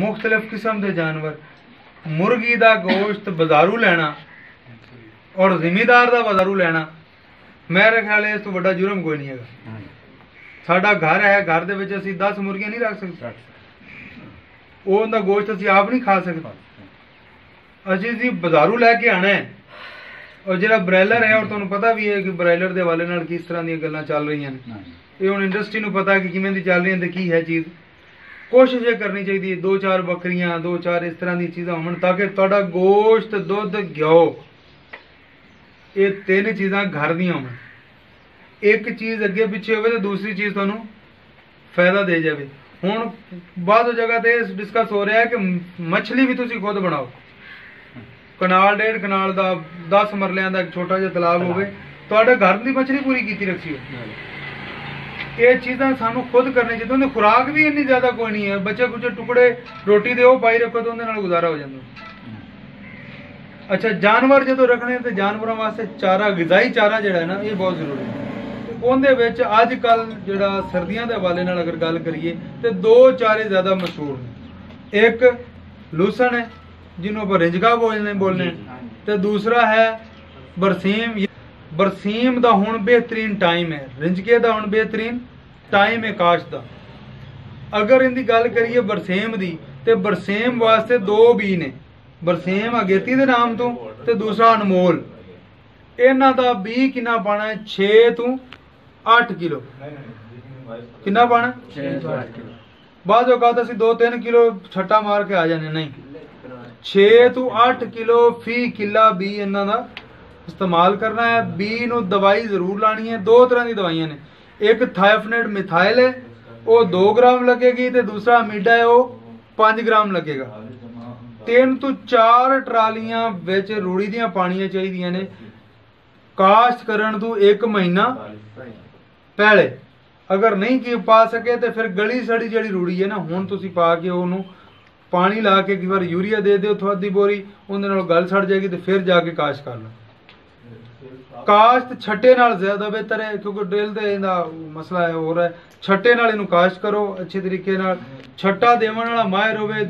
मुख्तलिफ किस्म के जानवर, मुर्गी का गोश्त बाजारू लेना और जिमीदार का बाजारू लेना, मेरे ख्याल इस तो बड़ा जुर्म कोई नहीं है। साडा घर है, घर दे विच असीं 10 मुर्गियां नहीं रख सकते, उनका गोश्त असीं आप नहीं खा सकते। असीं जी बाजारू लैके आना है। और जो ब्रायलर है, और तुहानूं पता भी है कि ब्रायलर के हवाले नाल किस तरह दी गल्लां चल रही हैं, ये हुण इंडस्ट्री नूं पता है कि किवें दी चल रही है की है चीज़। कोशिश ये करनी चाहिए 2-4 बकरियां, 2-4 इस तरह दी चीज़ां होवन ताकि तुहाडा गोश्त, दुध, घ्यो, ये 3 चीज़ां घर दी होवन। एक चीज़ अगे पिछे होवे तो दूसरी चीज़ तुहानूं फायदा दे जाए। हुण बाद जगह ते डिस्कस हो रहा है कि मछली भी तुसीं खुद बनाओ। कनाल 1.5 कनाल का 10 मरलियां का एक छोटा जिहा तलाब होवे, तुहाडे घर की मछली पूरी कीती रखी हो। ये चीज़ां सानू खुद करनी चाहिए। उन्हें खुराक भी इन्नी ज़्यादा कोई नहीं है, बच्चे कुछ टुकड़े रोटी दे पाई रखो तो उन्हें गुजारा हो जाता। अच्छा, जानवर जो रखने तो जानवरों वास्ते चारा, गिजाई चारा जो है ना, ये बहुत जरूरी है। उन्हें अजकल जो सर्दियों के हवाले नाल अगर गल करिए तो 2 चारे ज़्यादा मशहूर ने। एक लूसन है जिन्हों पर रिंजका बोलने, तो दूसरा है बरसीम। बरसीम का हुण बेहतरीन टाइम है, रिंजके का हुण बेहतरीन टाइम है काश का। अगर इनकी गल करिए बरसेम की, तो बरसेम वास्ते 2 बी ने, बरसेम अगेती के नाम तो दूसरा अनमोल। इन्हां दा बी कितना पाना है? 6 to 8 किलो। कितना पाना? 6 to 8 किलो। बाद औकात असीं 2-3 किलो छट्टा मार के आ जाने, नहीं, 6 to 8 किलो फी किला बी इन्हां दा इस्तेमाल करना है। बी नूं दवाई जरूर लानी है। 2 तरह की दवाइयां ने, एक थायोफनेट मिथाइल है, वो 2 ग्राम लगेगी, तो दूसरा अमीडा है, वो 5 ग्राम लगेगा। 3 to 4 ट्रालियां विच रूड़ी दियां पानियां चाहिए ने काश्त करन तो 1 महीना पहले। अगर नहीं की पा सके तो फिर गली सड़ी जी रूड़ी है ना, हुण तुसीं पा के उन्होंने पानी ला के, एक बार यूरिया दे दो थोड़ी बोरी, उन्हें गल सड़ जाएगी, तो फिर जाके काश्त कर लो। काश्त छट्टे नाल ज्यादा बेहतर है, क्योंकि ड्रिल ते इहदा मसला है हो रहा है। छट्टे नाल इहनूं काश्त करो अच्छे तरीके नाल। छट्टा देवन वाला माहिर होवे,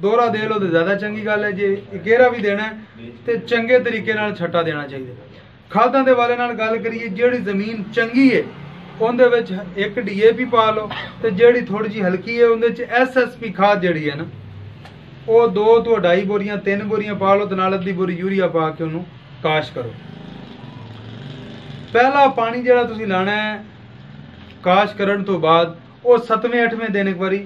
दोहरा दे लो तो ज्यादा चंगी गल है। जे इकेरा भी देना है तो चंगे तरीके नाल छट्टा देना चाहिए। खादां दे वाले नाल गल करिए, जिहड़ी जमीन चंगी है उहदे विच 1 DAP पा लो, तो जिहड़ी थोड़ी जी हल्की है उहदे च SSP खाद जिहड़ी है ना, वो 2 to 2.5 बोरियां 3 बोरियां पा लो, तो नाल अद्धी बोरी यूरिया पा के उहनूं काश्त करो। पहला पानी जिहड़ा तुसीं लाना है काश्त करन तो बाद, वो 7वें-8वें दिन एक बारी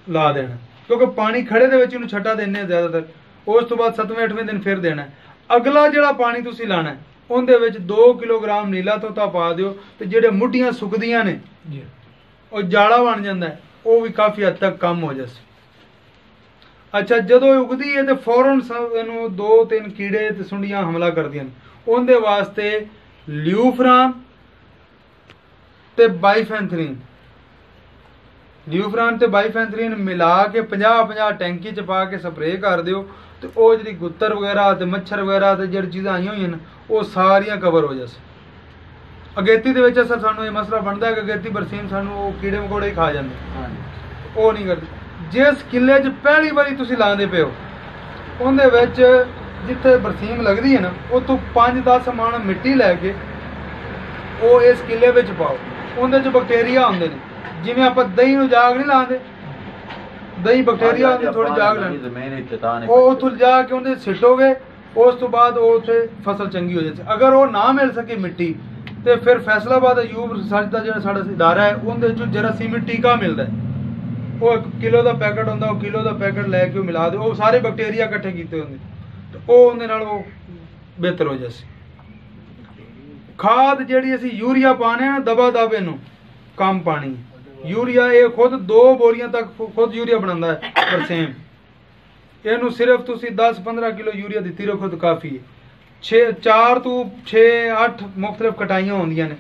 ला देना, क्योंकि पानी खड़े दे विच इहनूं छट्टा देने ज़्यादातर। उस तो बाद 7वें-8वें दिन फिर देना है। अगला जिहड़ा पानी तुसीं लाना है उहदे विच 2 किलोग्राम नीला तोता पा दिओ, तो जिहड़े मुठियां सुकदियां ने और जाड़ा बन जाता है, वो भी काफ़ी हद तक कम हो जाए। अच्छा, जदों उगदी है तो फौरन इहनूं 2-3 कीड़े ते सुंडियां हमला करदियां ने, उहदे वास्ते ल्यूफरान ते बाईफेंथरीन, ल्यूफरान ते बाईफेंथरीन मिला के 50-50 टैंकी च पा के स्प्रे कर दिओ, तो वो जी गुत्तर वगैरह ते मच्छर वगैरह ते जिहड़ी चीज़ां आईयां होईयां ने वो सारियां कवर हो जाए। अगेती दे विच असल सानूं ये मसला बनता है कि अगेती बरसीम सानूं वो कीड़े मकोड़े ही खा जांदे, वो नहीं करदी। जिस किले च पहली बारी तुसीं लांदे पे हो उहदे विच जिथे बरसीम लगदी है ना, वो तो 5-10 मण मिट्टी लैके वो इस किले विच पाओ। उहदे च बैक्टीरिया हुंदे ने, जिवें आपां दही नूं जाग नहीं लांदे, दही बैक्टीरिया हुंदी थोड़ी जाग लानी, वो उत्थों जाके उहदे सिटोगे, उस तो बाद वो उत्थे फसल चंगी हो जाए। अगर वो ना मिल सके मिट्टी, तो फिर फैसलाबाद अयूब रिसर्च का जो साडा इदारा है उहदे चों जरासीमी टीका मिलता है, वो 1 किलो का पैकेट होंदा, वो किलो का पैकेट लैके मिला दो, वो सारे बैक्टीरिया इकट्ठे कीते होंदे, तो वो उहदे नाल वो बेहतर हो जाए। खाद जिहड़ी असीं यूरिया पाने ना दबा दब इहनूं कम पानी, यूरिया ये खुद 2 बोरियां तक खुद यूरिया बनांदा है बरसेम। इहनूं सिर्फ तुसीं 10-15 किलो यूरिया दित्ती रखो तो काफ़ी है। 4 to 6-8 मुख्तलिफ कटाइयां होंदियां ने,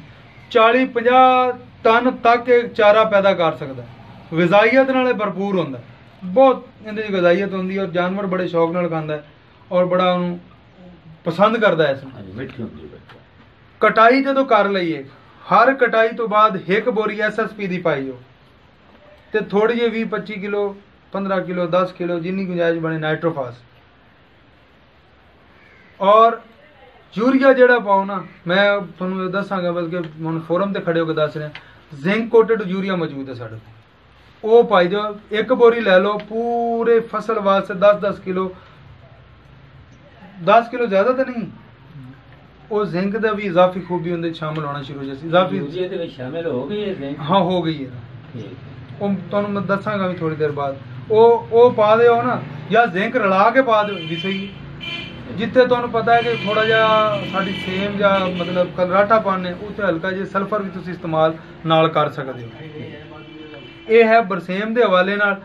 40-50 टन तक एक चारा पैदा कर सकदा है। गजाइयत नाल भरपूर होंदा, बहुत इहदे च गजाइयत होंदी है, और जानवर बड़े शौक नाल खांदा है और बड़ा उहनूं पसंद करदा है। कटाई जदों कर लईए, हर कटाई तो बाद 1 बोरी SSP दी पाई हो, तो थोड़ी जी 20-25 किलो 15 किलो 10 किलो जिन्नी गुंजाइश बने नाइट्रोफास। और यूरिया जेड़ा पाओ ना, मैं तुहानू दसांगा, बल्कि हुण फोरम ते खड़े होकर दस रहे, जिंक कोटेड यूरिया मौजूद है साढ़े कोल, वो पाई जाओ। एक बोरी ले लो पूरे फसल वास्ते 10-10 किलो, 10 किलो ज़्यादा तो नहीं। वो जिंक का भी इजाफी खूबी उनके शामिल होना शुरू हो जाती। इजाफी शामिल हो गई है, हाँ हो गई है। वो तुहानू मैं दसांगा भी थोड़ी देर बाद। वो पा दो ना, या जिंक रला के पा दो भी सही। जिथे तुहानू पता है कि थोड़ा जा साडी सेम या मतलब कलराटा पाने, उत्थे हल्का जिहा सल्फर भी तुसीं इस्तेमाल नाल कर सकदे हो। ये है बरसेम दे हवाले नाल।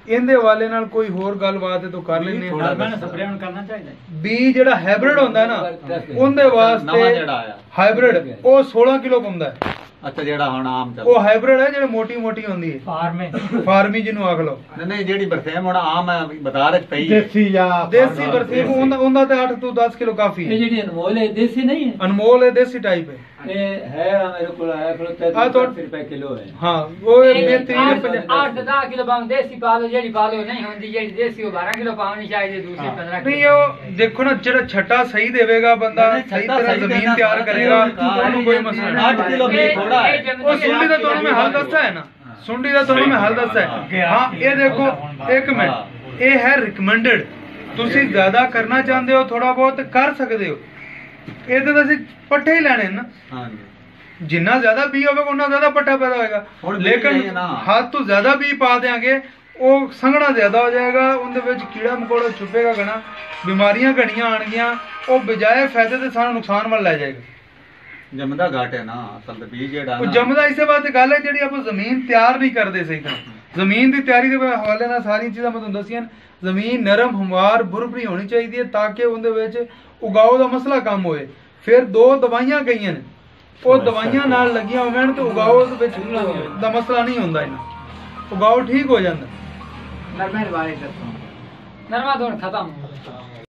इहदे हवाले नाल कोई होर गलबात है तो कर लेने। बी जेड़ा हाइब्रिड होंदा है ना, उहदे वास्ते हाइब्रिड वो 16 किलो पाउंदा है। अच्छा, जेड़ा हुण आम चल वो हाइब्रिड है जेड़ी मोटी मोटी होंदी है, फार्मी जिन्नू आख लो। नहीं, जेड़ी बरसेम हुण आम है बाजार च पई देसी बरसेम उंदा ते 8 तो 10 किलो काफी है। ये जेडी अनमोल है देसी नहीं है, अनमोल है देसी टाइप है। ये है मेरे को आया 33 रुपए किलो है। हां वो बेहतरीन 8-10 किलो पाउंड देसी पा लो, जेडी पा लो नहीं होंदी, जेडी देसी वो 12 किलो पाउंड चाहिए, दूसरी 15 नहीं। वो देखो ना, जेड़ा छट्टा सही देवेगा बंदा, सही तरह जमीन तैयार करेगा, उन्होंने कोई मसला नहीं। 8 किलो भी थोड़ा है। वो सुंडी दा दोनों में हल दस्ता है ना, सुंडी दा दोनों में हल दस्ता है। हाँ ये देखो, एक मिनट, ये है रिकमेंडेड। तुसी ज्यादा करना चाहते हो, थोड़ा बहुत कर सकते हो। ये तो ਅਸੀਂ ਪੱਠੇ ਹੀ ਲੈਣੇ ਨਾ। ਹਾਂਜੀ, जिन्ना ज्यादा बी होगा उन्ना ज्यादा पट्टा पैदा होगा। लेकिन हाथ तो ज्यादा बी पा देंगे, वो संघना ज्यादा हो जाएगा, उनके विच कीड़ा मकोड़ा छुपेगा घना, बीमारियां घड़ियां आणगियां, वो बजाय फायदे ते सारा नुकसान वाल लै जाएगा। जमदा घाट है ना असल ते बीज जेड़ा वो जमदा इसे बात गल है जेडी आप जमीन तैयार नहीं करते सही तरह। जमीन की तैयारी के हवाले नाल सारी चीज़ां मैं तुहानू दसियां। जमीन नरम हमवार भुरभरी होनी चाहिए ताकि उनदे विच उगाओ का मसला कम होए। फिर 2 दवाइयां गईयां ने, वो दवाइयां नाल लगियां होवन तो उगाओ दा मसला नहीं होंदा, इन्ना उगाओ ठीक हो जांदा। नरमा बारे दसो, नरमा तो खत्म हो गया।